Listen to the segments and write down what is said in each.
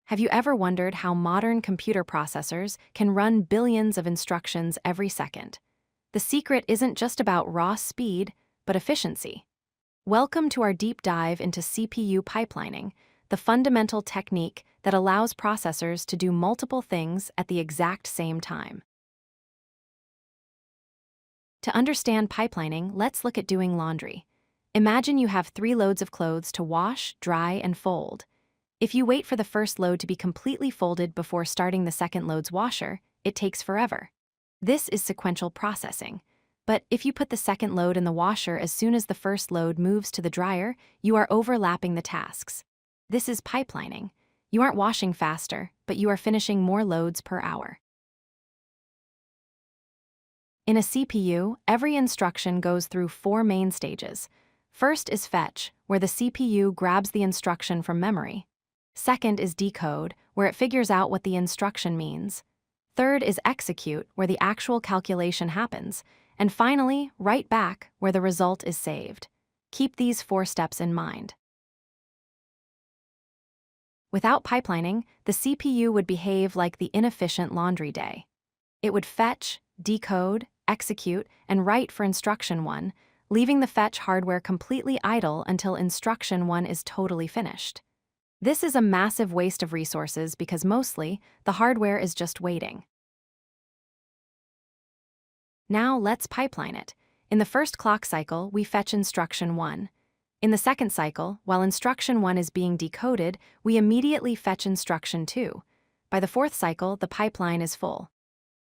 Have you ever wondered how modern computer processors can run billions of instructions every second? The secret isn't just about raw speed, but efficiency. Welcome to our deep dive into CPU pipelining, the fundamental technique that allows processors to do multiple things at the exact same time. To understand pipelining, let's look at doing laundry. Imagine you have 3 loads of clothes to wash, dry, and fold. If you wait for the first load to be completely folded before starting the second load's washer, it takes forever. This is sequential processing. But if you put the second load in the washer as soon as the first load moves to the dryer, you are overlapping the tasks. This is pipelining. You aren't washing faster, but you are finishing more loads per hour. In a CPU, every instruction goes through 4 main stages. First is fetch, where the CPU grabs the instruction from memory. Second is decode, where it figures out what the instruction means. Third is execute, where the actual calculation happens. And finally, write back, where the result is saved. Keep these 4 steps in mind. Without pipelining, the CPU would behave like the inefficient laundry day. It would fetch, decode, execute, and write for instruction 1, leaving the fetch hardware completely idle until instruction 1 is totally finished. This is a massive waste of resources because mostly, the hardware is just waiting. Now let's pipeline it. In the first clock cycle, we fetch instruction 1. In the second cycle, while instruction 1 is being decoded, we immediately fetch instruction 2. By the fourth cycle, the pipeline is full.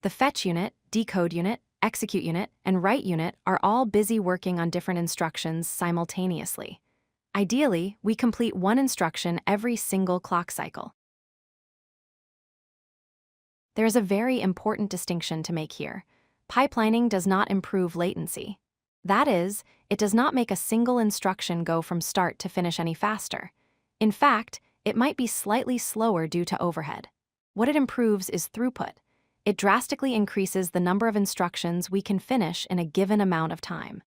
The fetch unit, decode unit, execute unit, and write unit are all busy working on different instructions simultaneously. Ideally, we complete 1 instruction every single clock cycle. There is a very important distinction to make here. Pipelining does not improve latency. That is, it does not make a single instruction go from start to finish any faster. In fact, it might be slightly slower due to overhead. What it improves is throughput. It drastically increases the number of instructions we can finish in a given amount of time.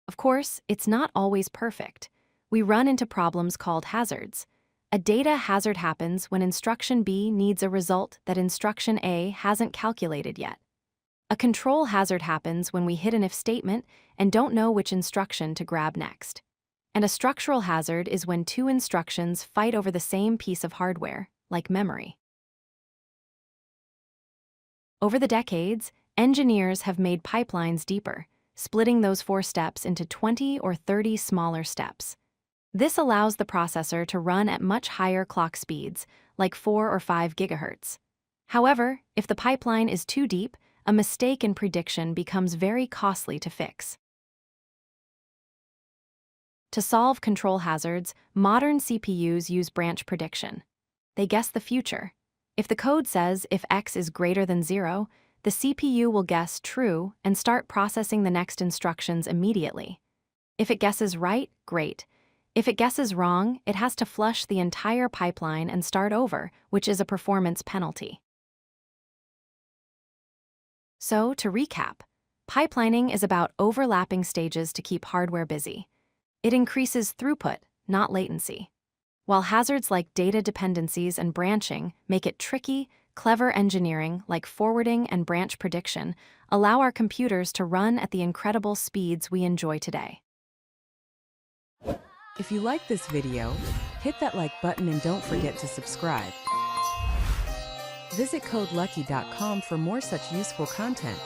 Of course, it's not always perfect. We run into problems called hazards. A data hazard happens when instruction B needs a result that instruction A hasn't calculated yet. A control hazard happens when we hit an if statement and don't know which instruction to grab next. And a structural hazard is when 2 instructions fight over the same piece of hardware, like memory. Over the decades, engineers have made pipelines deeper, splitting those 4 steps into 20 or 30 smaller steps. This allows the processor to run at much higher clock speeds, like 4 or 5 gigahertz. However, if the pipeline is too deep, a mistake in prediction becomes very costly to fix. To solve control hazards, modern CPUs use branch prediction. They guess the future. If the code says if X is greater than 0, the CPU will guess true and start processing the next instructions immediately. If it guesses right, great. If it guesses wrong, it has to flush the entire pipeline and start over, which is a performance penalty. So, to recap, pipelining is about overlapping stages to keep hardware busy. It increases throughput, not latency. While hazards like data dependencies and branching make it tricky, clever engineering like forwarding and branch prediction allow our computers to run at the incredible speeds we enjoy today. If you like this video, hit that like button and don't forget to subscribe. Visit codelucky.com for more such useful content.